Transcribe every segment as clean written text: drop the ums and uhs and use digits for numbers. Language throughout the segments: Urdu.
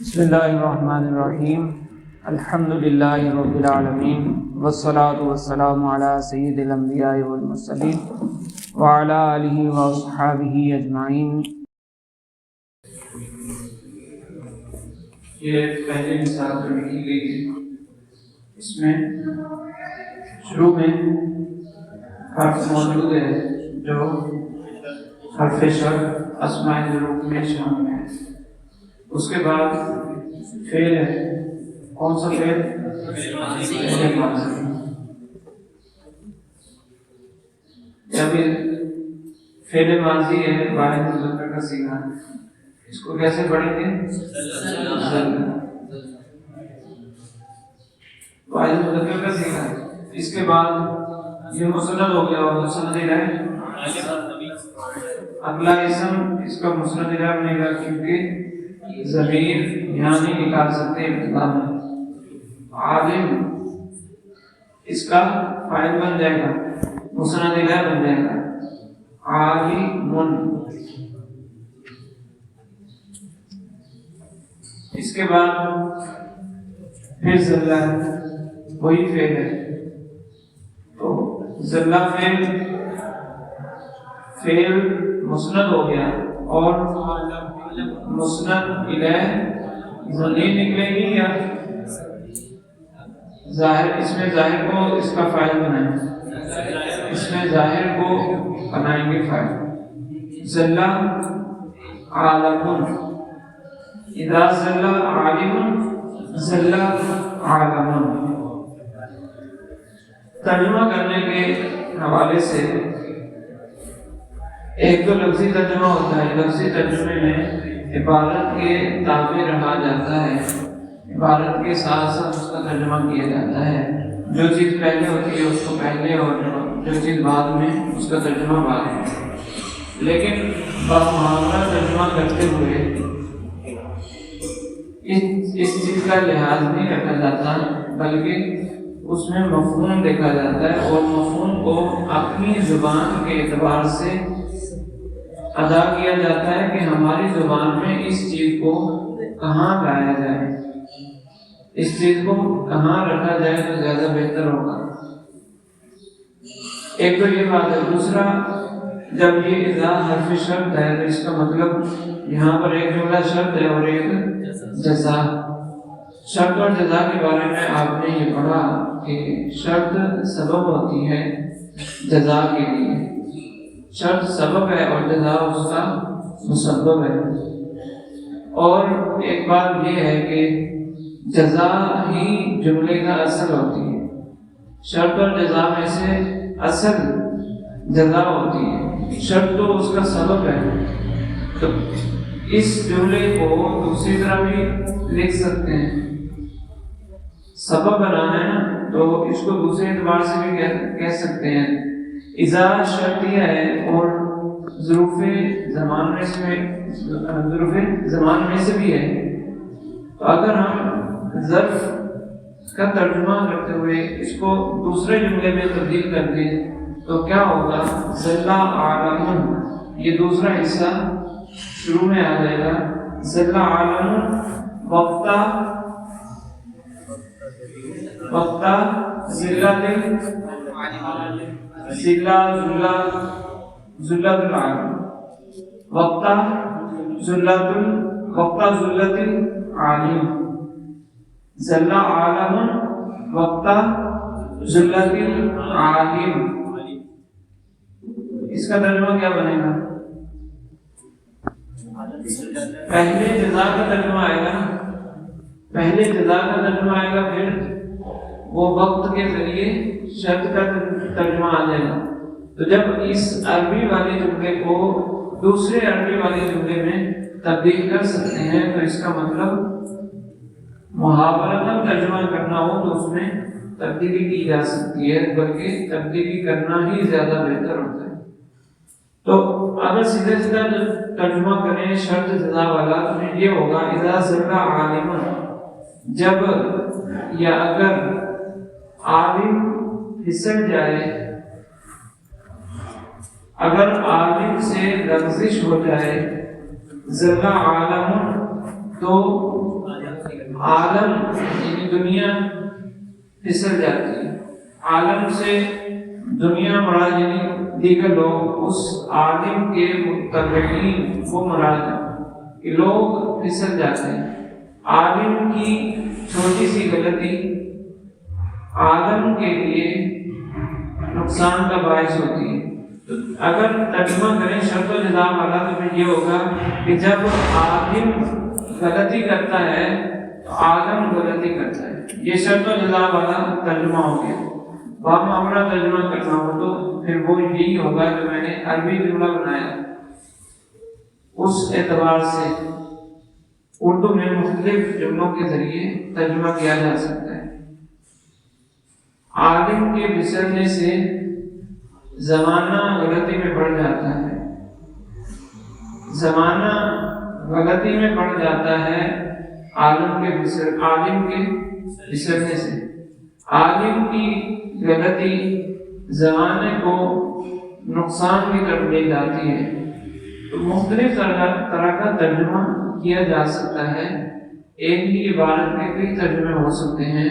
بسم اللہ الرحمن الرحیم الحمد للہ رب العالمین والصلاة والسلام علی سید الانبیاء والمرسلین وعلی آلہ واصحابہ اجمعین۔ یہ پہلے مثال جو لکھی گئی تھی، اس میں شروع میں حرف موجود ہے جو حرف شرط اسماء ظروف میں شامل ہے۔ اس کے بعد فعل ہے، کون سا فعل؟ فعل ماضی۔ جب فعل ماضی ہے واحد مذکر کا صیغہ، اس کو کیسے پڑھیں گے؟ واحد مذکر کا صیغہ۔ اس کے بعد یہ مسند ہو گیا اور مسند الیہ، اگلا اسم اس کا مسند الیہ بنے گا، کیونکہ ضمیر یہاں نہیں نکال سکتے ابتدا میں۔ عالم اس کا فاعل بن جائے گا، مسند الیہ بن جائے گا، عالم۔ اس کے بعد پھر ذلہ، وہی فعل ہے، تو ذلہ فعل مسند ہو گیا اور مسند الیہ ضمیر نکلے گی یا ظاہر؟ اس میں ظاہر کو اس کا فاعل بنائیں، اس میں ظاہر کو بنائیں گے فاعل۔ ذلہ عالم، اذا ذلہ عالم ذلہ عالم۔ ترجمہ کرنے کے حوالے سے ایک تو لفظی ترجمہ ہوتا ہے، لفظی ترجمے میں عبارت کے تابع رہا جاتا ہے، عبارت کے ساتھ ساتھ اس کا ترجمہ کیا جاتا ہے۔ جو چیز پہلے ہوتی ہے اس کو پہلے اور جو چیز بعد میں اس کا ترجمہ بعد میں۔ لیکن بمحاورہ ترجمہ کرتے ہوئے اس چیز کا لحاظ نہیں رکھا جاتا، بلکہ اس میں مفہوم دیکھا جاتا ہے اور مفہوم کو اپنی زبان کے اعتبار سے ادا کیا جاتا ہے کہ ہماری زبان میں اس چیز کو کہاں لایا جائے، اس چیز کو کہاں رکھا جائے تو زیادہ بہتر ہوگا۔ ایک تو یہ بات ہے۔ دوسرا، جب یہ اذا حرف شرط ہے تو اس کا مطلب یہاں پر ایک جملہ شرط ہے اور ایک جزا۔ شرط اور جزا کے بارے میں آپ نے یہ پڑھا کہ شرط سبب ہوتی ہے جزا کے لیے، شرط سبب ہے اور جزا اس کا مسبب ہے۔ اور ایک بات یہ ہے کہ جزا ہی جملے کا اصل ہوتی ہے، شرط اور جزا میں سے اصل جزا ہوتی ہے، شرط تو اس کا سبب ہے۔ تو اس جملے کو دوسری طرح بھی لکھ سکتے ہیں، سبب بنانا ہے تو اس کو دوسرے اعتبار سے بھی کہہ سکتے ہیں۔ اذا شرطیہ ہے اور ظروف زمان میں سے بھی ہے، تو اگر ہم ظرف کا ترجمہ کرتے ہوئے اس کو دوسرے جملے میں تبدیل کر دیں تو کیا ہوگا؟ ذلہ عالم، یہ دوسرا حصہ شروع میں آ جائے گا۔ ذلہ عالم وقتا ذلت العالم، وقتا ذلت العالم، ذلہ عالم وقتا ذلت العالم۔ اس کا ترجمہ کیا بنے گا؟ پہلے جزا کا ترجمہ آئے گا، پہلے جزا کا ترجمہ آئے گا، پھر وہ وقت کے ذریعے شرط کا ترجمہ آ جائے گا۔ تو جب اس عربی والے جملے کو دوسرے عربی والے جملے میں تبدیل کر سکتے ہیں تو اس کا مطلب محاورتاً ترجمہ کرنا ہو تو اس میں تبدیلی کی جا سکتی ہے، بلکہ تبدیلی کرنا ہی زیادہ بہتر ہوتا ہے۔ تو اگر سیدھے سیدھا ترجمہ کریں شرط جزا والا تو یہ ہوگا اذا ذلہ عالم، جب یا اگر عالم پھسل جائے، اگر عالم سے لغزش ہو جائے ذلہ عالم، تو عالم یعنی دنیا پھسل جاتی ہے، عالم سے دنیا مراد یعنی دیگر لوگ، اس عالم کے متبعین وہ مراد ہے کہ لوگ پھسل جاتے ہیں۔ عالم کی چھوٹی سی غلطی عالم کے لیے نقصان کا باعث ہوتی ہے۔ تو اگر ترجمہ کریں شرط و جزا والا تو پھر یہ ہوگا کہ جب عالم غلطی کرتا ہے تو عالم غلطی کرتا ہے، یہ شرط و جزا والا ترجمہ ہو گیا۔ بامعاملہ ترجمہ کرنا ہو تو پھر وہ یہی ہوگا جو میں نے عربی جملہ بنایا، اس اعتبار سے اردو میں مختلف جملوں کے ذریعے ترجمہ کیا جا سکتا ہے۔ عالم کے پھسلنے سے زمانہ غلطی میں پڑ جاتا ہے، زمانہ غلطی میں پڑ جاتا ہے عالم کے پھسلنے سے۔ عالم کی غلطی زمانے کو نقصان کی طرف لے جاتی ہے۔ تو مختلف طرح کا ترجمہ کیا جا سکتا ہے، ایک ہی عبارت کے کئی ترجمے ہو سکتے ہیں،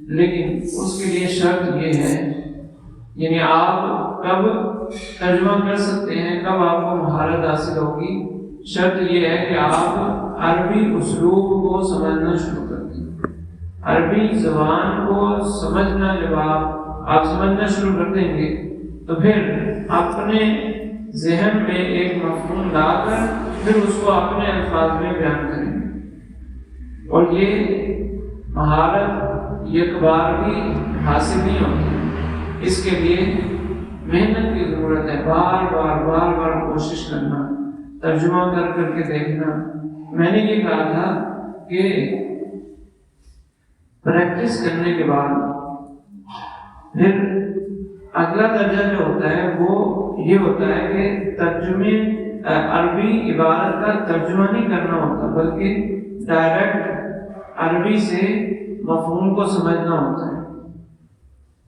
لیکن اس کے لیے شرط یہ ہے، یعنی آپ کب ترجمہ کر سکتے ہیں، کب آپ کو مہارت حاصل ہوگی، شرط یہ ہے کہ آپ عربی اسلوب کو سمجھنا شروع کر دیں۔ عربی زبان کو سمجھنا جب آپ سمجھنا شروع کر دیں گے تو پھر اپنے ذہن میں ایک مفہوم لا کر پھر اس کو اپنے الفاظ میں بیان کریں گے، اور یہ مہارت ایک بار بھی حاصل نہیں ہوتی، اس کے لیے محنت کی ضرورت ہے، بار بار کوشش کرنا، ترجمہ کر کے دیکھنا۔ میں نے یہ کہا تھا کہ پریکٹس کرنے کے بعد پھر اگلا درجہ جو ہوتا ہے وہ یہ ہوتا ہے کہ ترجمے عربی عبارت کا ترجمہ نہیں کرنا ہوتا، بلکہ ڈائریکٹ عربی سے مفہوم کو سمجھنا ہوتا ہے۔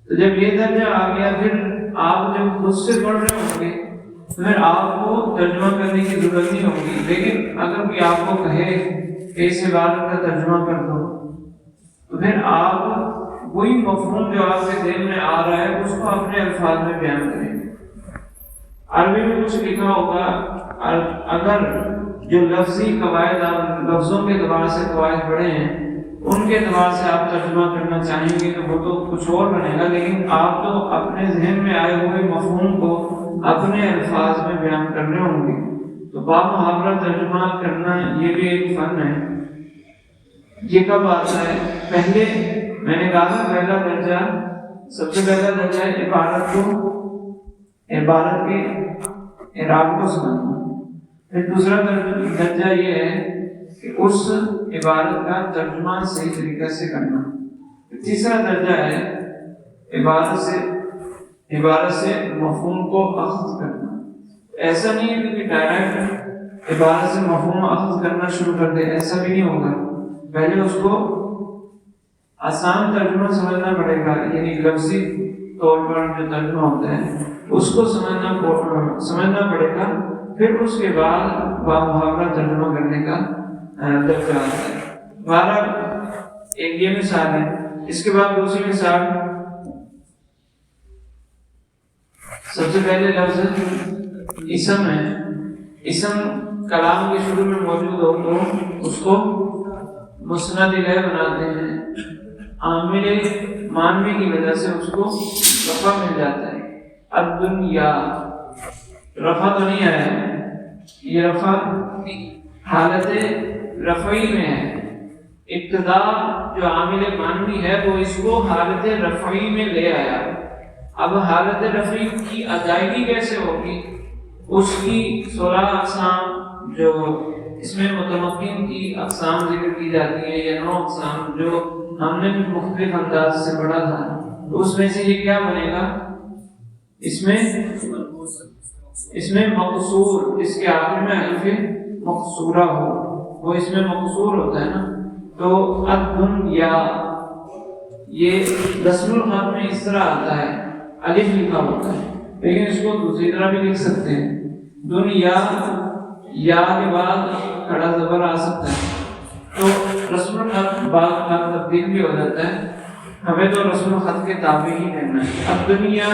تو جب یہ درجہ آ گیا پھر آپ جب خود سے پڑھ رہے ہوں گے پھر آپ کو ترجمہ کرنے کی ضرورت نہیں ہوگی، لیکن اگر کوئی آپ کو کہے کہ اس عبارت کا ترجمہ کر دو تو پھر آپ وہی مفہوم جو آپ کے ذہن میں آ رہا ہے اس کو اپنے الفاظ میں بیان کریں گے۔ عربی میں کچھ لکھا ہوگا، اگر جو لفظی قواعد آپ لفظوں کے اعتبار سے قواعد پڑھے ہیں ان کے اعتبار سے آپ ترجمہ کرنا چاہیں گے تو وہ تو کچھ اور بنے گا، لیکن آپ تو اپنے ذہن میں آئے ہوئے مفہوم کو اپنے الفاظ میں بیان کر رہے ہوں گے۔ تو بامحاورہ ترجمہ کرنا یہ بھی ایک فن ہے۔ یہ کب آتا ہے؟ پہلے میں نے کہا تھا پہلا درجہ، سب سے پہلا درجہ ہے عبارت کے اعراب کو سمجھنا، پھر دوسرا درجہ یہ ہے کہ اس عبارت کا ترجمہ صحیح طریقے سے کرنا، تیسرا درجہ ہے عبارت سے مفہوم کو اخذ کرنا۔ ایسا نہیں ہے کہ ڈائریکٹ عبارت سے مفہوم اخذ کرنا شروع کر دے، ایسا بھی نہیں ہوگا، پہلے اس کو آسان ترجمہ سمجھنا پڑے گا، یعنی لفظی طور پر جو ترجمہ ہوتا ہے اس کو سمجھنا پڑے گا، پھر اس کے بعد بامحاورہ ترجمہ کرنے کا درجہ آتا ہے۔ بہرحال ایک یہ مثال ہے، اس کے بعد دوسری مثال، سب سے پہلے لفظ اسم ہے۔ اسم کلام کے شروع میں موجود ہو تو اس کو مسند الیہ بناتے ہیں، عامل مانوی کی وجہ سے اس کو رفع مل جاتا ہے۔ الدنیا رفع تو نہیں آیا، یہ رفع حالت رفعی میں ہے، ابتدا جو عامل مانوی ہے وہ اس کو حالت رفعی میں لے آیا۔ اب حالت رفعی کی ادائیگی کیسے ہوگی؟ اس کی 16 اقسام جو اس میں متمکن کی اقسام ذکر کی جاتی ہیں، یا 9 اقسام جو ہم نے مختلف انداز سے پڑھا تھا، تو اس میں سے یہ کیا بنے گا؟ اس میں مقصور، اس کے آخر میں الف مقصورہ ہو، وہ اس میں مقصور ہوتا ہے نا، تو الدنیا یہ رسم الخط میں اس طرح آتا ہے، الف لکھا ہوتا ہے، لیکن اس کو دوسری طرح بھی لکھ سکتے ہیں، دنیا یا کے بعد کھڑا زبر آ سکتا ہے، تو رسم الخط بعض تبدیل بھی ہو جاتا ہے، ہمیں تو رسم الخط کے تابع ہی رہنا ہے۔ اب دنیا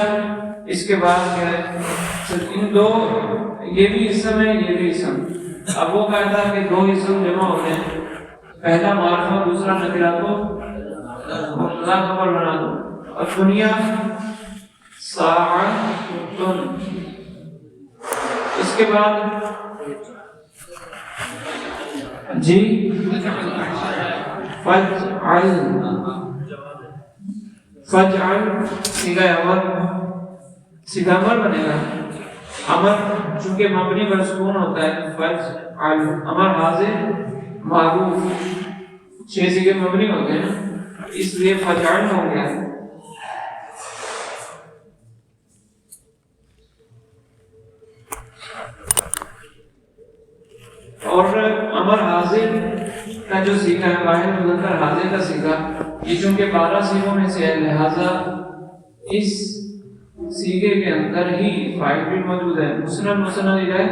اس کے بعد کیا ہے، ان دو یہ بھی اسم ہے یہ بھی اسم۔ اب وہ کہتا ہے کہ دو اسم جمع ہوتے ہیں، پہلا معرفہ دوسرا نکرہ کو مبتدا خبر بنا دو۔ اور دنیا ساعتن، اس کے بعد جی فجعل، فجعل صیغہ امر، صیغہ امر بنے گا۔ امر چونکہ مبنی پر سکون ہوتا ہے، فجعل امر حاضر معروف، 6 صیغے مبنی ہوتے ہیں اس لیے فجعل ہو گیا۔ اور امر حاضر کا جو صیغہ ہے واحد مذکر حاضر کا صیغہ، یہ چونکہ 12 صیغوں میں سے ہے لہذا اس صیغے کے اندر ہی فاعل بھی موجود ہے، مسند مسند الیہ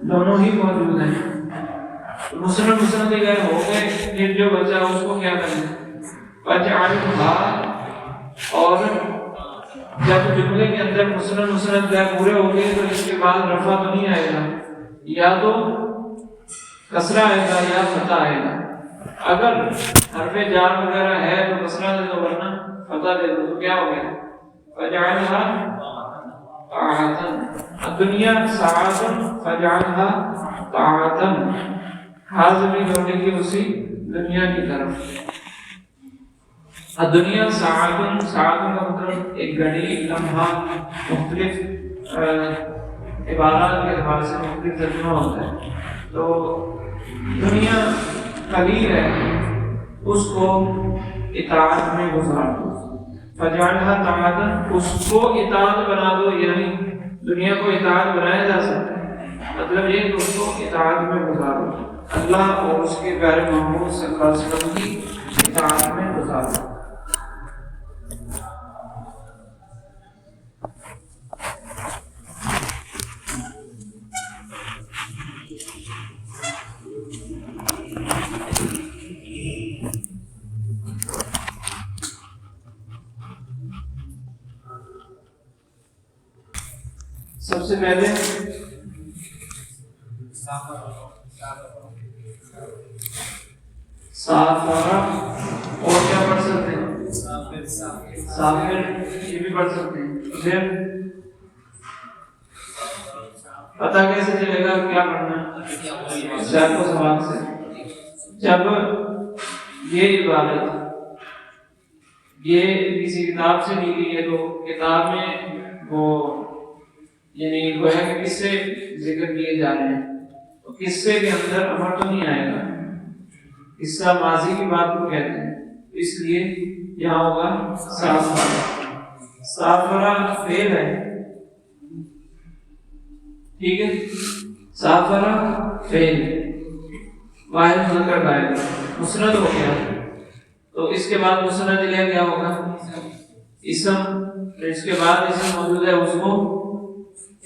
دونوں ہی موجود ہیں۔ مسند مسند الیہ ہو گئے، پھر جو بچا اس کو کیا کرنا ہے فجعلھا۔ اور جب جملے کے اندر مسند مسند الیہ پورے ہو گئے تو اس کے بعد رفع تو نہیں آئے گا، یا تو کسرہ آئے گا یا فتح آئے گا۔ اگر حرف جار وغیرہ ہے تو کسرہ دے دو ورنہ فتح دے دو، تو کیا ہو گیا فجعلھا طاعتن۔ الدنیا ساعتن فجعلھا طاعتن، حاضری لوٹے گی اسی دنیا کی طرف۔ الدنیا ساعتن، ساعتن کا مطلب ایک گھڑی، لمحہ، مختلف عبارات کے اعتبار سے مختلف ترجمہ ہوتا ہے۔ تو دنیا قلیل ہے، اس کو اطاعت میں گزار دو، فجعلھا طاعتن، اس کو اطاعت بنا دو، یعنی دنیا کو اطاعت بنایا جا سکتا ہے، مطلب یہ کہ اس کو اطاعت میں گزارو، اللہ اور اس کے پیارے محمود صلی اللہ علیہ وسلم کی اطاعت میں گزارو۔ سب سے پہلے سافر، اور کیا پڑھ سکتے ہیں سافر، یہ بھی پڑھ سکتے ہیں۔ پھر پتہ کیسے چلے گا کیا پڑھنا ہے؟ شاید کو سوال سے جب یہ عبارت یہ کسی کتاب سے لی گئی ہے تو کتاب میں وہ یعنی گویا کہ قصے ذکر کیے جا رہے ہیں، تو قصے کے اندر امر تو نہیں آئے گا، قصہ ماضی کی بات کو کہتے ہیں، اس لیے یہاں ہوگا سافرہ۔ سافرہ فعل ہے، ٹھیک ہے، سافرہ فعل واحد مذکر غائب، مسند ہو گیا، تو اس کے بعد مسند الیہ کیا ہوگا اسم، پھر اس کے بعد اسم موجود ہے اس کو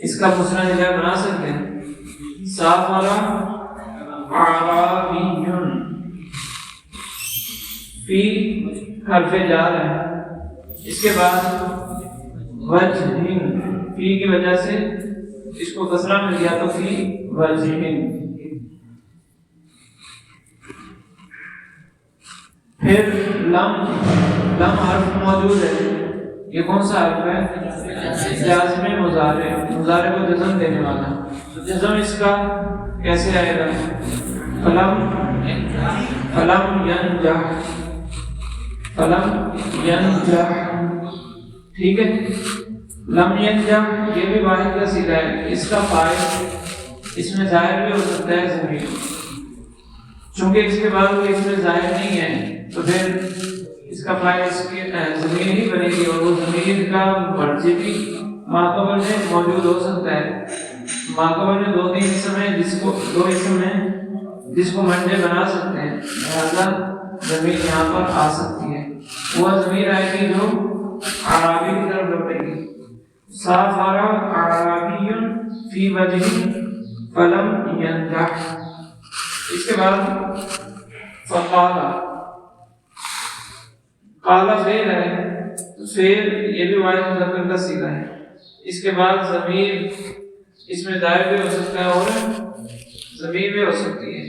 اس کا مسند الیہ بنا سکتے ہیں۔ سافرہ اعرابی، فی حرف جار ہے، اس کے بعد وجہ، فی کی وجہ سے اس کو کسرہ مل گیا تو فی وجہ۔ پھر لم، لم حرف موجود ہے، یہ کون سا حرف ہے؟ جازم مضارع، مضارع کو جزم دینے والا، جزم اس کا کیسے آئے گا؟ فلم، فلم ینجح، فلم ینجح، ٹھیک ہے۔ لم ینجح یہ بھی واحد کا صیغہ ہے، اس کا فاعل اس میں ظاہر بھی ہو سکتا ہے ضمیر، چونکہ اس کے بعد کوئی اس میں ظاہر نہیں ہے تو پھر اس کا فاعل اس کی ضمیر ہی بنے گی، اور وہ ضمیر کا مرجع بھی ماقبل میں موجود ہو سکتا ہے۔ ماقبل میں 2-3 اسم ہیں جس کو 2 اسم ہیں جس کو مرجع بنا سکتے ہیں، لہذا ضمیر یہاں پر آ سکتی ہے، وہ ضمیر آئے گی جو اعرابی کی طرف لوٹے گی۔ سافر اعرابی فی وجہ فلم ینجح، اس کے بعد فقال، قال فعل ہے، فعل یہ بھی واحد مذکر کا صیغہ ہے. اس کے بعد ضمیر اس میں ظاہر بھی ہو سکتا ہے اور ضمیر بھی ہو سکتی ہے.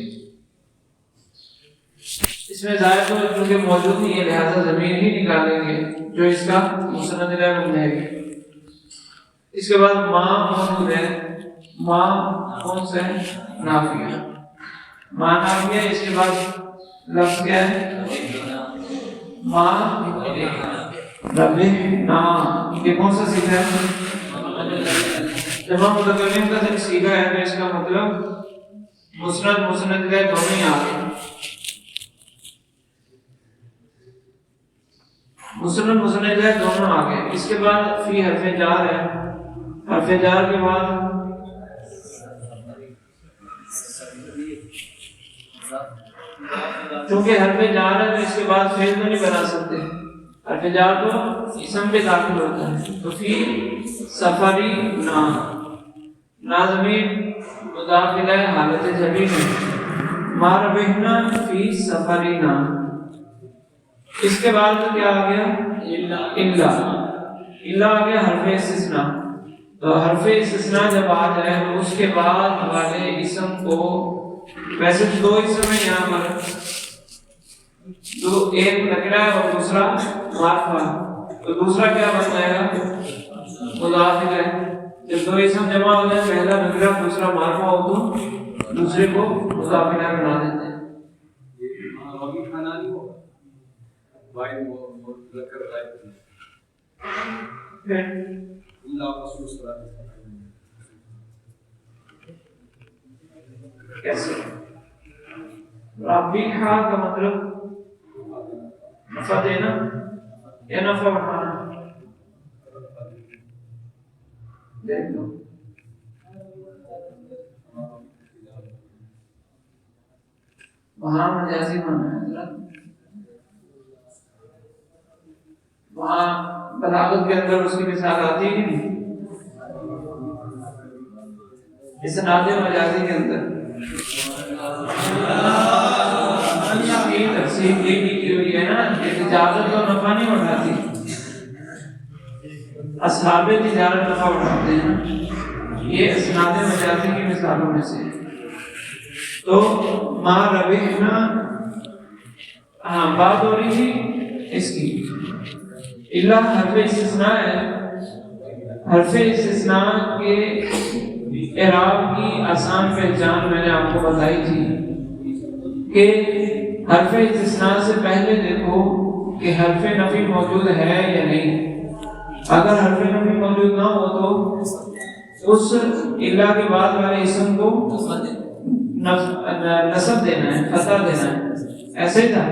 اس میں ظاہر تو کیونکہ موجود نہیں ہے لہذا ضمیر ہی نکالیں گے جو اس کا مسند الیہ بنے گا. اس کے بعد ما موجود ہے، ما کون سے نافیہ، ما نافیہ. اس کے بعد لفظ کیا ہے؟ ما ربحنا. یہ کون سا صیغہ ہے؟ جمع متکلم کا جب صیغہ ہے تو اس کا مطلب مسند مسند الیہ دونوں ہی آ گئے. مسند مسند الیہ دونوں آ گئے. اس کے بعد فی حرف جار ہے. حرف جار کے بعد چونکہ حرف جار ہے تو اس کے بعد فعل تو نہیں بنا سکتے. حرف جار تو اسم پہ داخل ہوتا ہے. تو فی سفری نا، نا ضمیر مضاف الیہ حالت جری میں، ما ربحنا فی سفرینا. اس کے بعد کیا آ گیا؟ الا. الا آ گیا حرف استثناء. تو حرف استثناء جب آ جائے تو اس کے بعد والے اسم کو، ویسے دو اسم ہیں یہاں پر، دو، ایک نکرہ ہے اور دوسرا معرفہ. تو دوسرا کیا بن جائے گا؟ مضاف الیہ. جب دو اسم جمع ہو جائے، پہلا نکرہ دوسرا معرفہ ہو تو دوسرے کو مضاف الیہ بنا دیتے ہیں. کیسے؟ رابحہ کا مطلب نفع دینا یا نفع اٹھانا. دیکھ لو وہاں مجازی معنی ہے حضرت. وہاں بلاغت کے اندر اس کی مثال آتی ہی نہیں. اسناد مجازی کے اندر تقسیم کی ہوئی ہے نا کہ تجارت تو نفع نہیں اٹھاتی، اصحاب تجارت نفع اٹھاتے ہیں. یہ اسناد مجازی کی مثالوں میں سے. تو ما ربحنا، ہاں بات ہو رہی تھی اس کی. الا حرف استثناء ہے. حرف استثناء کے اعراب کی آسان پہچان میں نے آپ کو بتائی تھی کہ حرف استثناء سے پہلے دیکھو کہ حرف نفی موجود ہے یا نہیں. اگر حرف نفی موجود نہ ہو تو اس الا کے بعد والے اسم کو نصب دینا ہے، فتح دینا ہے. ایسے ہی تھا.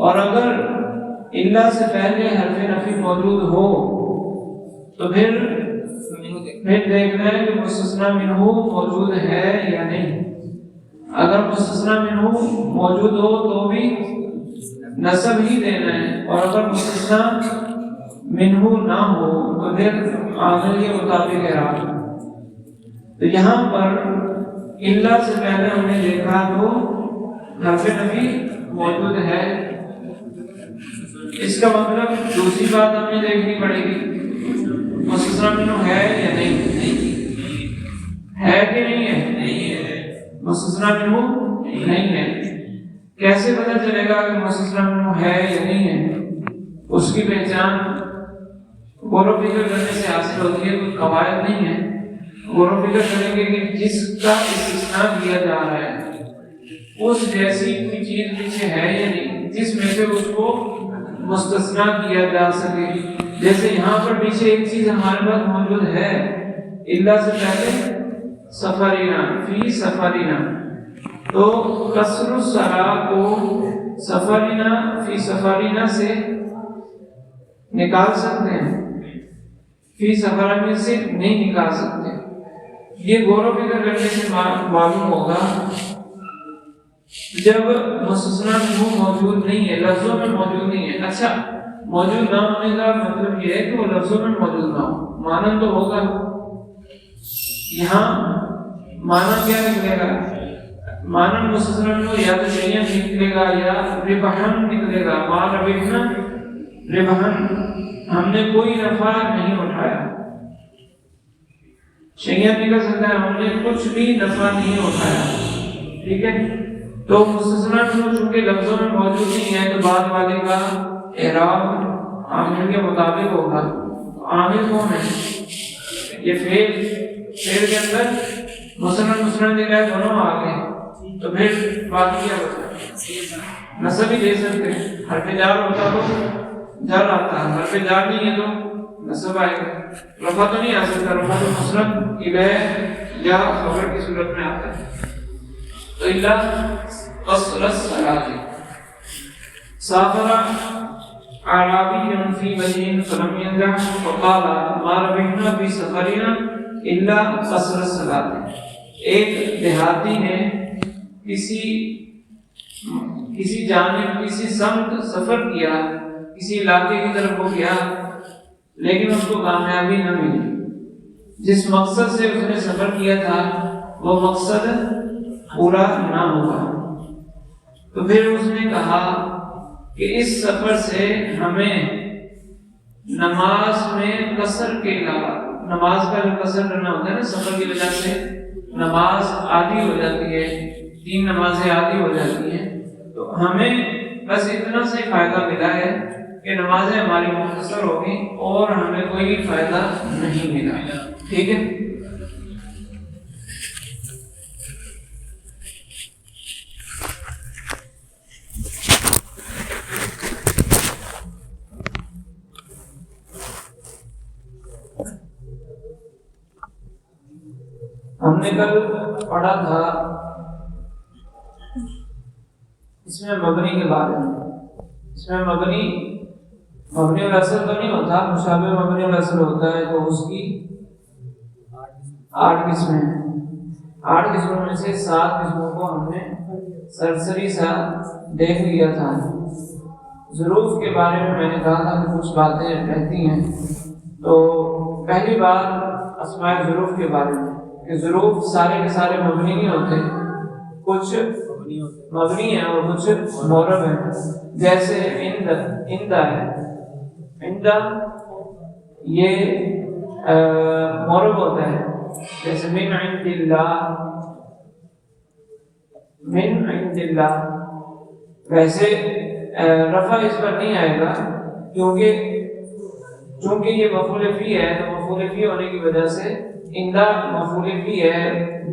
اور اگر الا سے پہلے حرف نفی موجود ہو تو پھر دیکھنا ہے کہ مستثنی منہ موجود ہے یا نہیں. اگر مستثنی منہ موجود ہو تو بھی نصب ہی دینا ہے، اور اگر مستثنی منہ نہ ہو تو پھر عامل کے مطابق اعراب. تو یہاں پر الا سے پہلے ہم نے دیکھا تو حرف نفی موجود ہے. اس کا مطلب دوسری بات ہمیں دیکھنی پڑے گی، مستثنی منہ ہے یا نہیں، ہے کہ نہیں ہے؟ مستثنی منہ نہیں ہے. کیسے پتہ چلے گا کہ مستثنی منہ ہے یا نہیں ہے؟ اس کی پہچان غور و فکر کرنے سے حاصل ہوتی ہے. کوئی قواعد نہیں ہے. غور و فکر کریں گے کہ جس کا استثناء کیا جا رہا ہے اس جیسی کوئی چیز پیچھے ہے یا نہیں جس میں سے اس کو مستثنیٰ کیا جا سکے. جیسے یہاں پر پیچھے ایک چیز ہمارے پاس موجود ہے، الا سے پہلے سفرینا، فی سفرینا. تو کسر السرا کو سفرینا فی سفرینا سے نکال سکتے ہیں، فی سفرینا سے نہیں نکال سکتے. یہ غور و فکر کرنے سے معلوم ہوگا جب مستثنی منہ موجود نہیں ہے، لفظوں میں موجود نہیں ہے. اچھا، موجود نہ ہونے کا مطلب یہ ہے کہ وہ لفظوں میں موجود نہ ہو، معنی تو ہوگا. یہاں معنی کیا نکلے گا؟ مانن مسلسل میں یا تو شیئن نکلے گا یا ربحن نکلے گا. ما ربحنا ربحن، ہم نے کوئی نفع نہیں اٹھایا. شیئن نکل سکتا ہے ہم نے کچھ بھی نفع نہیں اٹھایا. ٹھیک ہے. تو مسلسل میں چونکہ لفظوں میں موجود نہیں ہے تو بعد والے کا اعراب عامل کے مطابق ہوگا. عامل کون ہے؟ یہ فعل کے اندر مسلم دکھا ہے دونوں آگے، تو پھر باقی کیا بچا؟ نصب ہی دے سکتے ہیں. حرف جار ہوتا تو جر آتا ہے، حرف جار نہیں ہے تو نصب آئے گا. رفع تو نہیں آ سکتا، رفع تو مسلم الیہ یا خبر کی صورت میں آتا ہے. تو اللہ قصر الصلاۃ. سافر اعرابی فی مدین فلم ينجح فقال ما ربحنا فی سفرنا الا قصر الصلاۃ. ایک دیہاتی نے کسی جانب کسی سمت سفر کیا، کسی علاقے کی طرف وہ گیا، لیکن اس کو کامیابی نہ ملی. جس مقصد سے اس نے سفر کیا تھا وہ مقصد پورا نہ ہوا. تو پھر اس نے کہا کہ اس سفر سے ہمیں نماز میں قصر کے علاوہ، نماز کا جو قصر کرنا ہوتا ہے نا سفر کی وجہ سے نماز آدھی ہو جاتی ہے، 3 نمازیں آدھی ہو جاتی ہیں، تو ہمیں بس اتنا سے فائدہ ملا ہے کہ نمازیں ہماری مختصر ہوگی اور ہمیں کوئی فائدہ نہیں ملا. ٹھیک ہے. ہم نے کل پڑھا تھا اس میں مبنی کے بارے میں. اس میں مبنی الاصل تو نہیں ہوتا، مشابہ مبنی الاصل ہوتا ہے. تو اس کی 8 قسمیں ہیں. 8 قسموں میں سے 7 قسموں کو ہم نے سرسری سا دیکھ لیا تھا. ظروف کے بارے میں نے کہا تھا کہ کچھ باتیں رہتی ہیں. تو پہلی بات اسماء ظروف کے بارے میں کہ ظروف سارے کے سارے مبنی نہیں ہوتے، کچھ مبنی ہیں اور کچھ معرب ہیں. جیسے اندہ ہے، اندہ یہ معرب ہوتا ہے. جیسے من عند اللہ، من عند اللہ. ویسے رفع اس پر نہیں آئے گا چونکہ یہ مفعول فی ہے، تو مفعول فی ہونے کی وجہ سے اندہ مفعول فی ہے،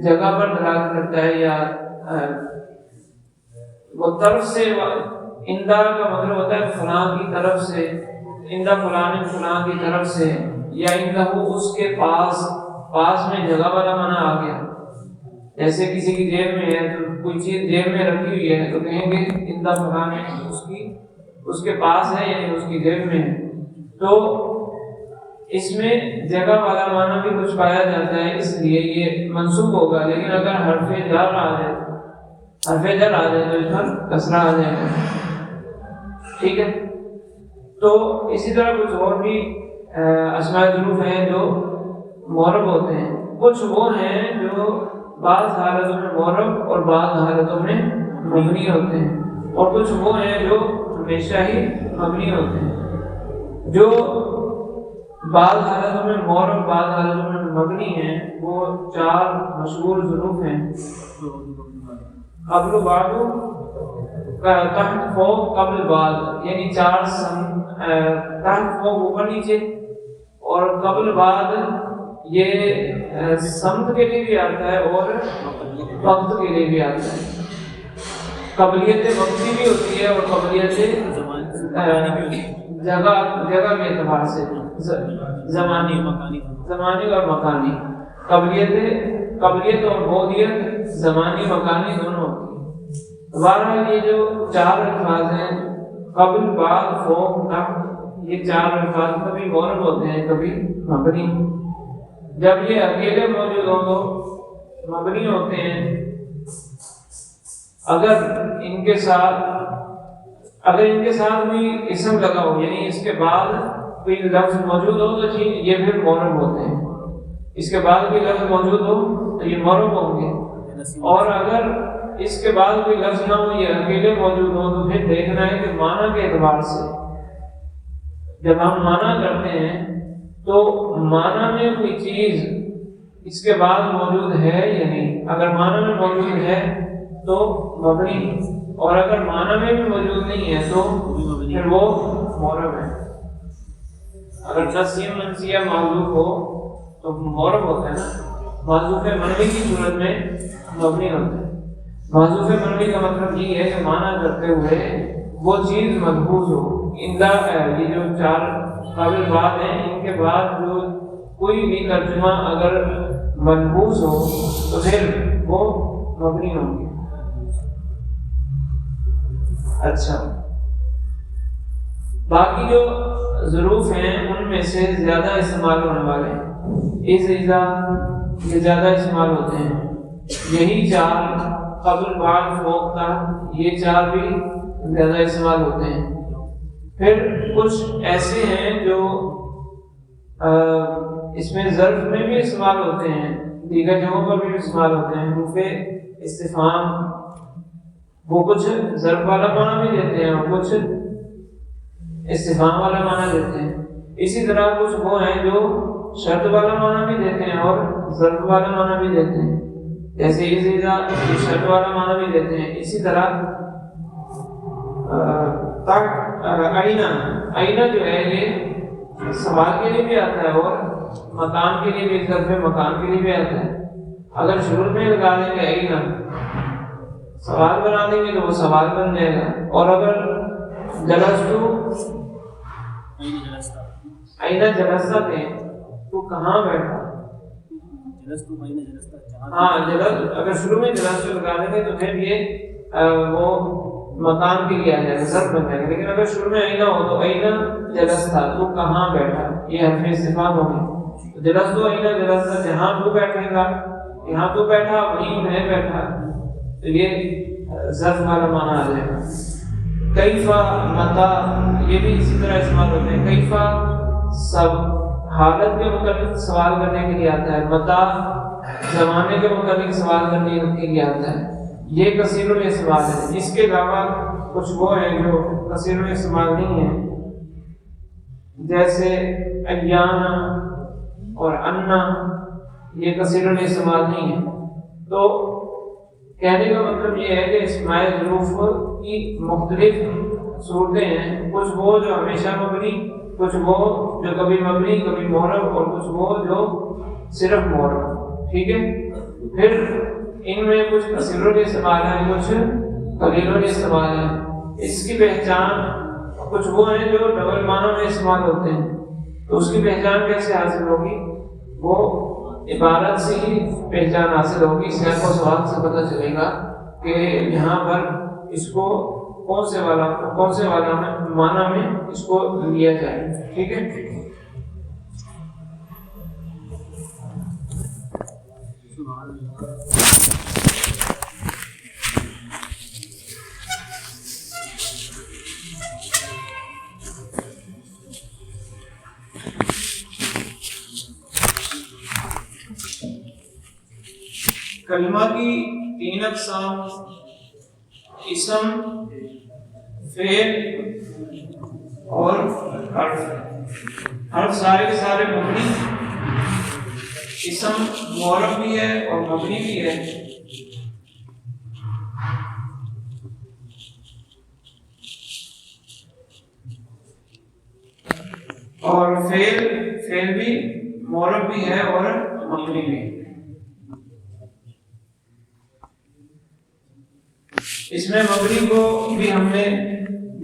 جگہ پر دلالت کرتا ہے یا وہ طرف سے. اندہ کا مطلب ہوتا ہے فلاں کی طرف سے، اندہ فلاں کی طرف سے، یا اندہ اس کے پاس میں جگہ والا معنی آ گیا. جیسے کسی کی جیب میں ہے تو کوئی چیز جیب میں رکھی ہوئی ہے تو کہیں گے اندہ فلاں اس کے پاس ہے، یعنی اس کی جیب میں ہے. تو اس میں جگہ والا معنی بھی کچھ پایا جاتا ہے، اس لیے یہ منصوب ہوگا. لیکن اگر حرف جر آ جائے تو اس پر کسرہ آ جائے گا. ٹھیک ہے. تو اسی طرح کچھ اور بھی اسماء ظروف ہیں جو معرب ہوتے ہیں. کچھ وہ ہیں جو بعض حالتوں میں معرب اور بعض حالتوں میں مبنی ہوتے ہیں، اور کچھ وہ ہیں جو ہمیشہ ہی مبنی ہوتے ہیں. جو بعض حالتوں میں معرب بعض حالتوں میں مبنی ہیں وہ 4 مشہور ظروف ہیں. قبل بعد، تحت فوق قبل بعد، یعنی 4 تحت فوق اوپر نیچے، اور قبل بعد یہ سمت کے لیے بھی آتا ہے اور وقت کے لیے بھی آتا ہے. قبلیت وقتی بھی ہوتی ہے اور قبلیت جگہ کے اعتبار سے زمانی اور مکانی. قبلیت اور بعدیت زمانی مکانی دونوں ہوتی ہے. بہرحال یہ جو 4 الفاظ ہیں قبل بعد فوق تحت، یہ 4 الفاظ کبھی معرب ہوتے ہیں کبھی مبنی. جب یہ اکیلے موجود ہوں تو مبنی ہوتے ہیں. اگر ان کے ساتھ بھی اسم لگا ہو، یعنی اس کے بعد کوئی لفظ موجود ہو تو یہ پھر معرب ہوتے ہیں. اس کے بعد کوئی لفظ موجود ہو تو یہ معرب ہوں گے. اور اگر اس کے بعد کوئی لفظ نہ ہو، یہ اکیلے موجود ہو، تو پھر دیکھنا ہے کہ معنی کے اعتبار سے جب ہم معنی کرتے ہیں تو معنی میں کوئی چیز اس کے بعد موجود ہے یا نہیں. اگر معنی میں موجود ہے تو مبنی، اور اگر معنی میں بھی موجود نہیں ہے تو پھر وہ معرب ہے. اگر نسیہ منسیہ معذوف ہو تو معرب ہوتا ہے نا. معذوف منوی کی صورت میں مبنی ہوتا ہے. معذوف منوی کا مطلب یہ ہے کہ معنی کرتے ہوئے وہ چیز ملحوظ ہو. یہ جو 4 قابل بات ہیں، ان کے بعد جو کوئی بھی ترجمہ اگر ملحوظ ہو تو پھر وہ مبنی ہوں گے. اچھا، باقی جو ظروف ہیں ان میں سے زیادہ استعمال ہونے والے ہیں اس اذا، یہ زیادہ استعمال ہوتے ہیں. یہی 4 قبل بعد فوق تحت، یہ 4 بھی زیادہ استعمال ہوتے ہیں. پھر کچھ ایسے ہیں جو اس میں ظرف میں بھی استعمال ہوتے ہیں، دیگر جگہوں پر بھی استعمال ہوتے ہیں. حروف استفہام وہ کچھ ظرف والا معنی بھی دیتے ہیں اور کچھ استفہام والا معنی دیتے ہیں. اسی طرح کچھ وہ ہیں جو شرط والا معنی بھی دیتے ہیں اور ظرف والا معنی بھی دیتے ہیں، جیسے یہ شرط والا معنی بھی دیتے ہیں. اسی طرح آئینہ جو ہے یہ سوال کے لیے بھی آتا ہے اور مکان کے لیے بھی، ظرف مکان کے لیے بھی آتا ہے. اگر شروع میں لگا دیں گے آئینہ، سوال بنا دیں گے تو وہ سوال بن جائے گا. اور اگر آئینہ جلستہ تھے تو کہاں بیٹھا، ہاں اگر شروع میں جلستہ لگا دیں گے تو پھر یہ وہ مکان کے لیے آ جائے گا، ظرف بن جائے گا. لیکن اگر شروع میں آئینہ ہو تو آئینہ جلستہ تو کہاں بیٹھا، یہ حرف استفہام ہوگی. جلستہ آئینہ جلستہ، جہاں تو بیٹھے گا، یہاں تو بیٹھا وہیں میں بیٹھا، تو یہ ظرف والا معنی آ جائے گا. کیفا متا یہ بھی اسی طرح استعمال ہوتے ہیں. کیفا سب حالت کے متعلق سوال کرنے کے لیے آتا ہے، متا زمانے کے متعلق سوال کرنے کے لیے آتا ہے. یہ کثیر الاستعمال ہے. اس کے علاوہ کچھ وہ ہیں جو کثیر الاستعمال نہیں ہیں، جیسے ایانا اور انا، یہ کثیر الاستعمال نہیں ہے. تو کہنے کا مطلب یہ ہے کہ اسماء ظروف کی مختلف صورتیں ہیں. کچھ وہ جو ہمیشہ مبنی، کچھ وہ جو کبھی مبنی کبھی معرب، اور کچھ وہ جو صرف معرب. ٹھیک ہے. پھر ان میں کچھ کثیر الاستعمال ہیں، کچھ قلیل الاستعمال ہیں. اس کی پہچان کچھ وہ ہیں جو ڈبل معنی میں استعمال ہوتے ہیں. تو اس کی پہچان کیسے حاصل ہوگی؟ وہ عبارت سے ہی پہچان حاصل ہوگی. سیاق و سواد سے پتہ چلے گا کہ یہاں پر اس کو کون سے والا معنی میں اس کو لیا جائے. ٹھیک ہے. کلمہ کی 3 اقسام: اسم، فعل اور حرف. حرف سارے کے سارے مبنی، اسم معرب بھی ہے اور مبنی بھی ہے. اور فعل بھی معرب بھی ہے اور مبنی بھی ہے. اس میں مبنی کو بھی ہم نے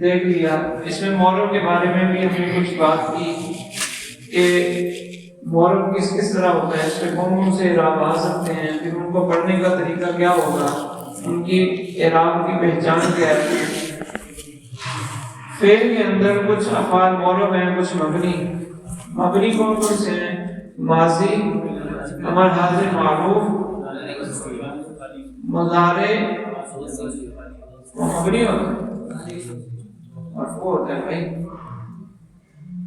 دیکھ لیا. اس میں معرب کے بارے میں بھی ہم نے کچھ بات کی کہ معرب کس طرح ہوتا ہے، اس پہ کون سے اعراب آ سکتے ہیں، پھر ان کو پڑھنے کا طریقہ کیا ہوگا، ان کی اعراب کی پہچان کیا ہے. فعل کے اندر کچھ افعال معرب ہیں، کچھ مبنی. مبنی کون سے ہیں؟ ماضی، امر حاضر معروف، مضارع مبنی ہوتا ہے. مرفوع ہوتا ہے بھائی.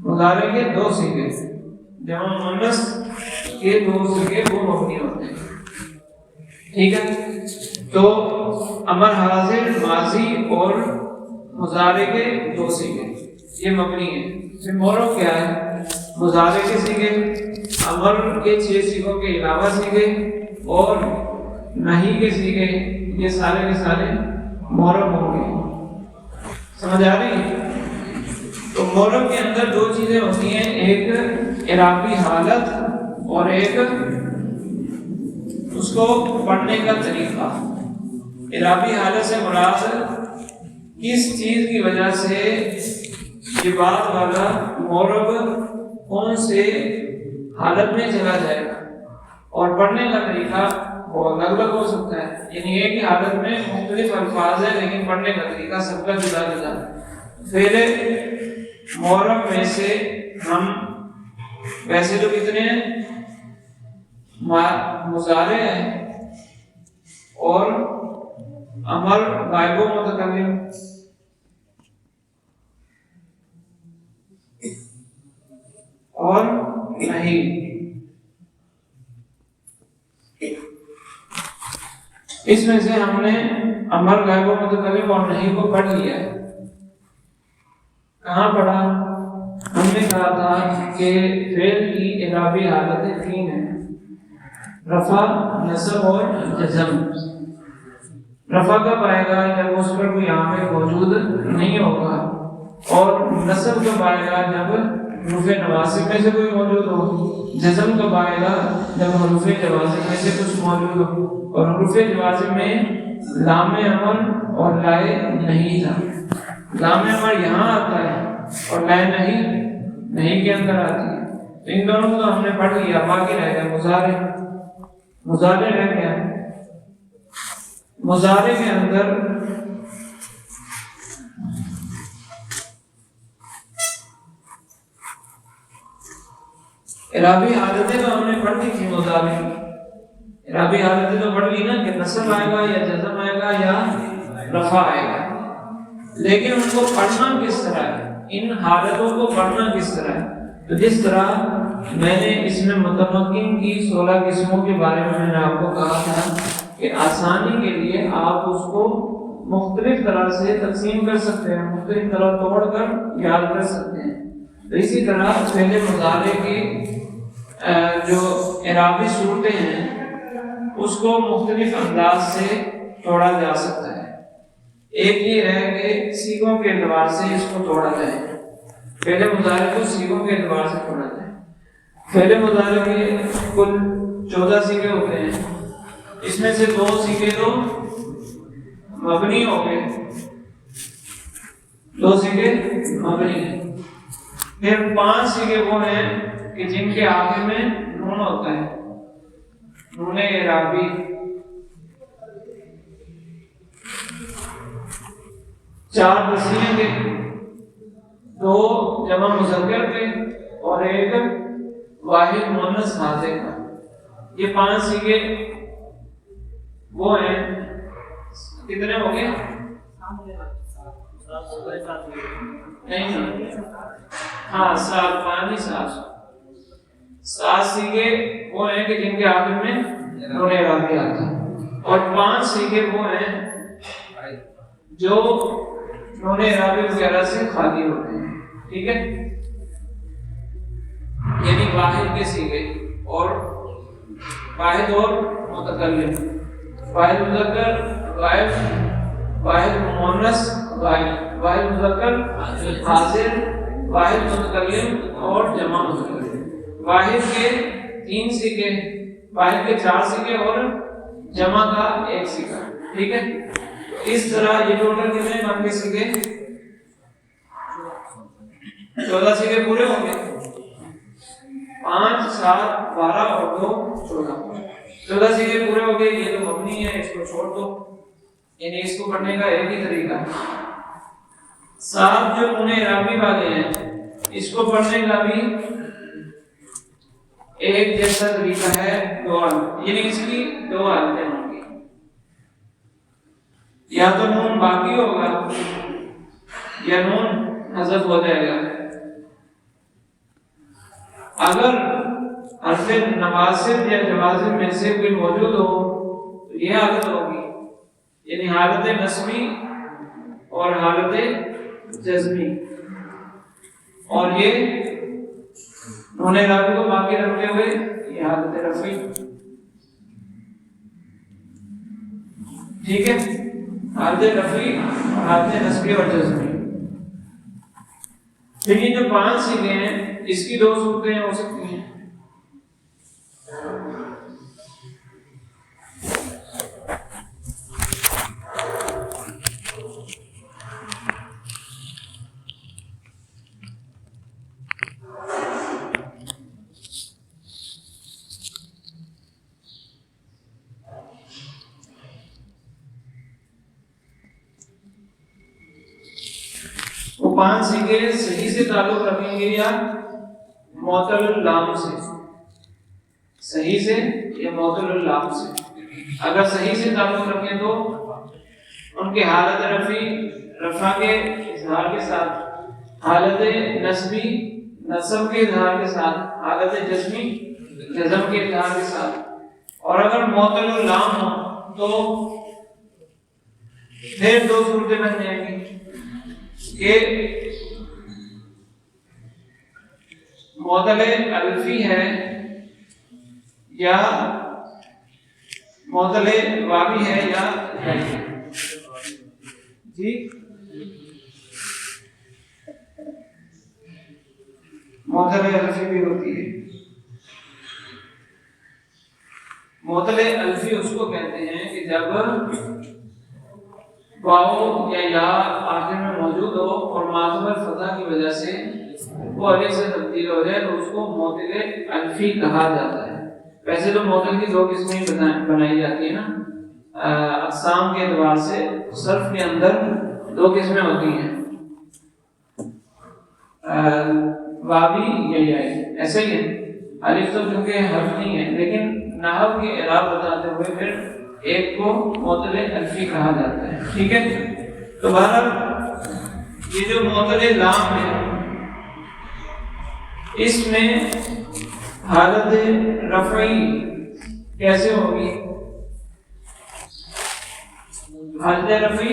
مضارع کے 2 صیغے، جمع مؤنث کے 2 صیغے وہ مبنی ہوتے ہیں. ٹھیک ہے. تو امر حاضر ماضی اور مضارع کے 2 صیغے یہ مبنی ہے. پھر مورب کیا ہے؟ مضارع کے صیغے، امر کے 6 صیغوں کے علاوہ صیغے اور نہیں کے صیغے، یہ سارے کے سارے مورب ہوں گے. سمجھ آ رہی ہے؟ تو مورب کے اندر 2 چیزیں ہوتی ہیں، ایک اعرابی حالت اور ایک اس کو پڑھنے کا طریقہ. اعرابی حالت سے مراد کس چیز کی وجہ سے یہ بات والا مورب کون سے حالت میں چلا جائے گا، اور پڑھنے کا طریقہ وہ الگ الگ ہو سکتا ہے. یعنی ایک ہی حالت میں مختلف الفاظ ہیں لیکن پڑھنے کا طریقہ سب کا جدا جدا ہے. پھر مورب میں سے ہم ویسے تو کتنے ہیں؟ مضارع ہے اور امر غائب و متکلم اور نہیں. اس میں سے ہم نے امر غائب و متکلم اور نہیں کو پڑھ لیا ہے. کہاں پڑھا؟ ہم نے کہا تھا کہ فعل کی اعرابی حالتیں 3 ہیں، رفع، نصب اور جزم. رفع کب آئے گا؟ جب اس پر کوئی عامل موجود نہیں ہوگا، اور نصب کب آئے گا؟ جب حروف نواصب میں سے کوئی موجود ہو. جزم کب آئے گا؟ جب حروف جوازم میں سے کچھ موجود ہو، اور حروف جوازم میں لام امر اور لائے نہیں تھا. لام امر یہاں آتا ہے اور لائے نہیں کے اندر آتی ہے. تو ان دونوں کو ہم نے پڑھ لیا. باقی رہ گیا مضارع. مضارع رہ گیا. مضارع کے اندر اعرابی حالتیں تو ہم نے پڑھ لی تھی. مضارع اعرابی حالتیں تو پڑھ لی نا کہ نصب آئے گا یا جزم آئے گا یا رفع آئے گا. لیکن ان کو پڑھنا کس طرح ہے؟ ان حالتوں کو پڑھنا کس طرح ہے؟ تو جس طرح میں نے اس میں متمکن کی 16 قسموں کے بارے میں نے آپ کو کہا تھا کہ آسانی کے لیے آپ اس کو مختلف طرح سے تقسیم کر سکتے ہیں، مختلف طرح توڑ کر یاد کر سکتے ہیں. تو اسی طرح پہلے مضارع کی جو اعرابی صورتیں ہیں اس کو مختلف انداز سے توڑا جا سکتا ہے. ایک یہ ہے کہ صیغوں کے اعتبار سے اس کو توڑا جائے. پہلے مضارع کو صیغوں کے اعتبار سے توڑا جائے. پہلے مضارع کے کل 14 صیغے ہوتے ہیں. اس میں سے 2 صیغے تو مبنی ہو گئے، 2 صیغے مبنی ہیں. پھر 5 صیغے وہ ہیں کہ جن کے آخر میں نون ہوتا ہے، نون اعرابی. 4 تسنیہ کے، 2 جمع مذکر کے اور 1 واحد مؤنث حاضر کا. یہ 5 صیغے وہ ہیں. کتنے ہو گئے؟ نہیں، ہاں 7، 5 ہی 7 صیغے وہ ہیں کہ جن کے آخر میں نون اعرابی آتا ہے، اور 5 صیغے وہ ہیں جو نون اعرابی وغیرہ سے خالی ہوتے ہیں. ٹھیک ہے؟ یعنی واحد کے صیغے اور واحد اور متکلم، واحد مذکر غائب، واحد مؤنث غائب، واحد مذکر حاضر، واحد متکلم اور جمع متکلم. واحد کے 3 صیغے، واحد کے 4 صیغے اور جمع کا 1 صیغہ. ٹھیک ہے؟ اس طرح یہ ٹوٹل کتنے بن کے صیغے؟ 14 صیغے پورے ہوں گے. 5، 7، 12 اور 2، 14 صیغے پورے ہو گئے. یہ تو مبنی ہے، اس کو چھوڑ دو. یعنی اس کو پڑھنے کا ایک ہی طریقہ ہے. 7 جو نون اعرابی والے ہیں اس کو پڑھنے کا بھی ایک جیسا طریقہ ہے. 2 یعنی اس کی 2 حالتیں ہوں گی. یا تو نون باقی ہوگا یا نون حذف ہو جائے گا. اگر حرف نواصب یا جوازم میں سے کوئی موجود ہو تو یہ حالت ہوگی. یعنی حالت نصبی اور حالت جزمی، اور یہ نون اعرابی کو باقی رکھتے ہوئے یہ حالت رفعی. ٹھیک ہے، حالت رفعی اور حالت نصبی اور جزمی. پھر یہ جو 5 سیگے ہیں اس کی 2 صورتیں ہو سکتی ہیں. وہ 5 سیگے صحیح سے تعلق رکھیں گے یا معطل اللام سے؟ صحیح سے یا معطل اللام سے؟ اگر صحیح سے تعلق رکھیں تو ان کے حالت رفعی رفع کے اظہار کے ساتھ، حالت نصبی نصب کے اظہار کے ساتھ، حالت جزمی جزم کے اظہار کے ساتھ. اور اگر معطل اللام ہو تو پھر 2 صورتیں بن جائیں گی کہ معطل الفی ہے یا معطل واوی ہے یا جی معطل الفی بھی ہوتی ہے. معطل الفی اس کو کہتے ہیں کہ جب واو یا یا آخر میں موجود ہو اور ماخبر فتح کی وجہ سے وہ الف سے تبدیل ہو جائے تو اس کو معطل الفی کہا جاتا ہے. ویسے تو معطل کی 2 قسمیں بنائی جاتی ہیں نا اقسام کے اعتبار سے. صرف کے اندر 2 قسمیں ہوتی ہیں، واوی یا یائی. ایسے ہی ہے، الف تو کیونکہ حرف نہیں ہے لیکن نحو کے اعراب بتاتے ہوئے پھر ایک کو معطل الفی کہا جاتا ہے. ٹھیک ہے، تو بہرحال یہ جو معطل لام ہے اس میں حالت رفعی کیسے ہوگی؟ حالت رفعی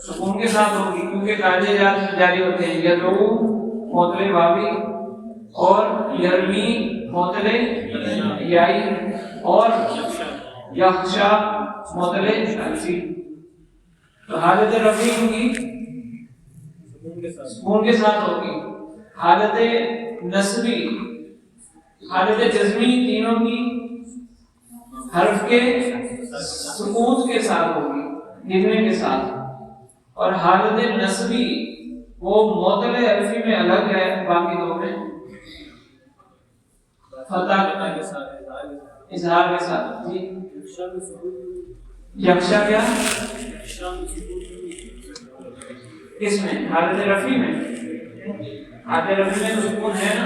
سکون کے ساتھ ہوگی کیونکہ قاعدے جاری ہوتے ہیں یدعو معطل واوی اور یرمی معطل یائی اور یخشا معطل الفی. تو حالت رفعی ہوگی سکون کے ساتھ ہوگی، حالت نصبی حالت جزمی تینوں کی حرف کے سکون کے ساتھ ہوگی گرنے کے ساتھ، اور حالت نصبی وہ معطل الفی میں الگ ہے باقی 2 میں فتح اظہار کے ساتھ. جی یکشا کیا اس میں حالت رفعی میں؟ حالت رفعی میں تو سکون ہے نا،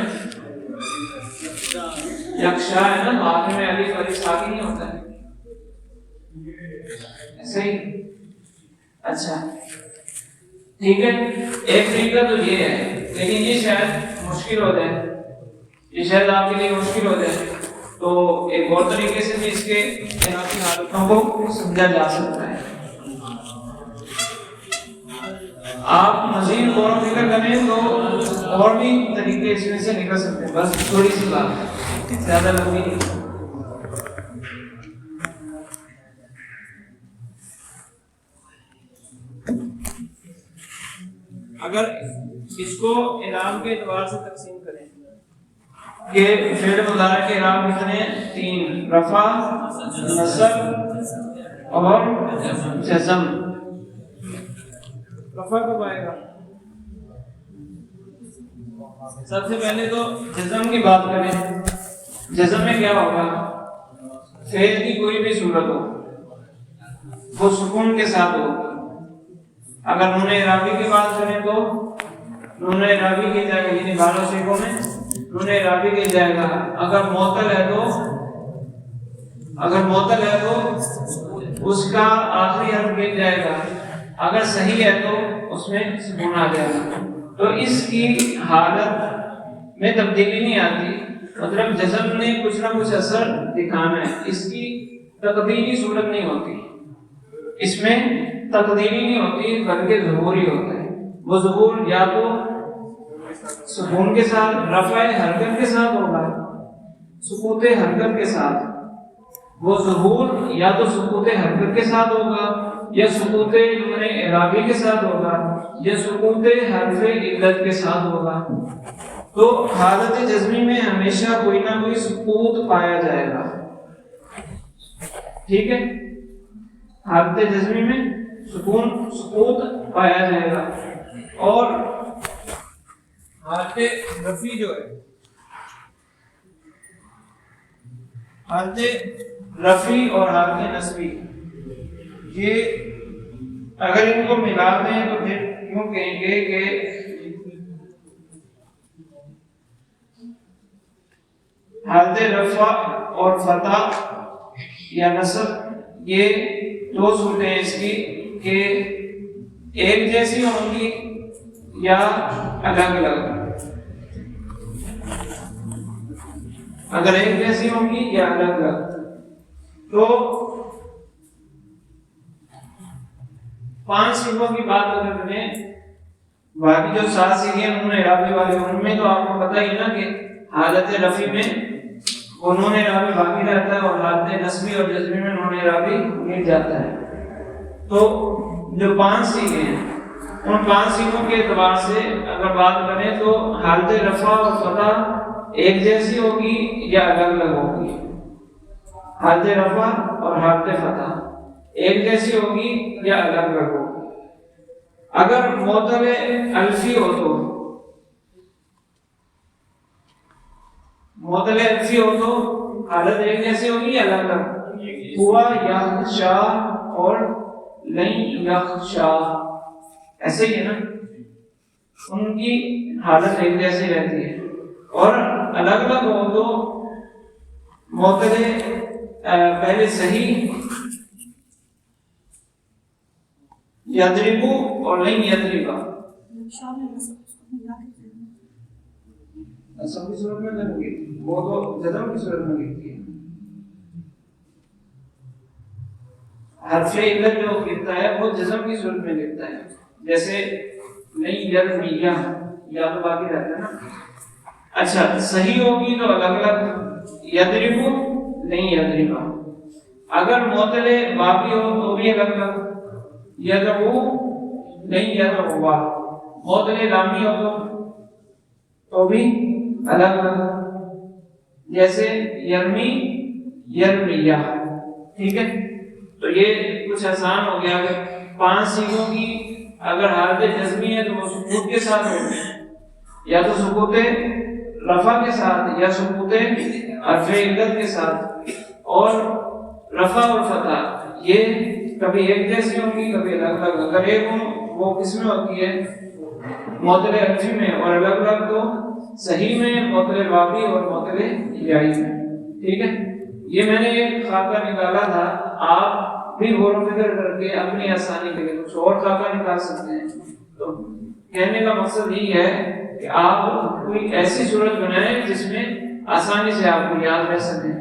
یکشا ہے نا، آخر میں الف ساکن نہیں ہوتا ہے. ایسے ہی. اچھا ٹھیک ہے، ایک طریقہ تو یہ ہے لیکن یہ شاید مشکل ہو جائے، یہ شاید آپ کے لیے مشکل ہو جائے. تو ایک اور طریقے سے بھی اس کے انعقادی حالتوں کو سمجھا جا سکتا ہے. آپ مزید غور و فکر کریں تو اور بھی طریقے اس میں سے نکل سکتے ہیں. بس تھوڑی سی بات، زیادہ لمبی نہیں. اگر اس کو اعراب کے اعتبار سے تقسیم کریں کہ فعل مضارع کے اعراب کتنے؟ 3، رفع، نصب اور جزم. رفع کب آئے گا؟ سب سے پہلے تو جزم کی بات کریں. جزم میں کیا ہوگا؟ فعل کی کوئی بھی صورت ہو وہ سکون کے ساتھ ہو. اگر نون اعرابی کی بات کریں تو نون اعرابی کی جائے گا، یعنی 12 سیغوں میں نون اعرابی کی جائے گا. اگر معطل ہے تو اس کا آخری حرف گر جائے گا، اگر صحیح ہے تو اس میں سکون آ جائے گا. تو اس کی حالت میں تبدیلی نہیں آتی، مطلب جزم نے کچھ نہ کچھ اثر دکھانا ہے، اس کی تقدیری صورت نہیں ہوتی. اس میں تقدیری نہیں ہوتی بلکہ ظہوری ہوتا ہے. وہ ظہور یا تو سکون کے ساتھ، رفع حرکت کے ساتھ ہوگا، سکوت حرکت کے ساتھ. وہ ظہور یا تو سکوت حرکت کے ساتھ ہوگا، یا سکوت نون اعرابی کے ساتھ ہوگا، یا سکوت حرف علت کے ساتھ ہوگا. تو حالت جزمی میں ہمیشہ کوئی نہ کوئی سکوت پایا جائے گا. ٹھیک ہے، حالت جزمی میں سکوت پایا جائے گا. اور حالت رفعی جو ہے، حالت رفعی اور حالت نصبی، یہ اگر ان کو ملا دیں تو پھر یوں کہیں گے کہ حالت رفع اور فتح یا نصب یہ دو صورتیں ہیں اس کی کہ ایک جیسی ہوں گی یا الگ الگ. اگر ایک جیسی ہوں گی یا الگ الگ تو 5 سیغوں کی بات اگر کریں، باقی جو 7 سیغیں نون اعرابی والے ان میں تو آپ کو پتہ ہی نا کہ حالت رفعی میں وہ نون اعرابی باقی رہتا ہے اور حالت نصبی اور جزمی میں نون اعرابی مٹ جاتا ہے. تو جو 5 سیغیں ہیں ان 5 سیغوں کے اعتبار سے اگر بات کریں تو حالت رفع اور فتح ایک جیسی ہوگی یا الگ الگ ہوگی. حالت رفع اور حالت فتح ایک جیسی ہوگی یا الگ الگ ہوگی. اگر معطل الفی ہو تو حالت ایک جیسی ہوگی یا الگ الگ. ہوا یخشا اور لن یخشا ایسے ہی ہے نا، ان کی حالت ایک جیسی رہتی ہے. اور الگ الگ ہو تو معطل پہلے صحیح یضربو اور لن یضربا سب کی صورت میں نہیں ہوگی، وہ تو جزم کی صورت میں لکھتی ہے. حرف علت جو لکھتا ہے وہ جزم کی صورت میں لکھتا ہے، جیسے نہیں یرمیا یا تو باقی رہتا ہے نا. اچھا صحیح ہوگی تو الگ الگ یضربو نہیں یضربا. اگر معطل باقی ہو تو بھی الگ الگ یدعو نہیں یدعوا. معطل لامی ہو تو بھی الگ الگ، جیسے یرمی یرمیہ. ٹھیک ہے، تو یہ کچھ آسان ہو گیا. اگر 5 سیغوں کی اگر حالت جزمی ہے تو وہ سکوت کے ساتھ ہوگی، یا تو سکوت رفع کے ساتھ یا سکوت حرف علت کے ساتھ. اور رفع اور فتح یہ کبھی ایک جیسی ہوں گی کبھی الگ الگ. اگر ایک ہوں وہ کس میں ہوتی ہے؟ معطل الفی میں، اور الگ الگ تو صحیح میں، معطل واقعی اور معطل یائی میں. ٹھیک ہے، یہ میں نے ایک خاکہ نکالا تھا، آپ بھی غور و فکر کر کے اپنی آسانی کے لیے کچھ اور خاکہ نکال سکتے ہیں. تو کہنے کا مقصد یہی ہے کہ آپ کوئی ایسی صورت بنائیں جس میں آسانی سے آپ کو یاد رہ سکیں.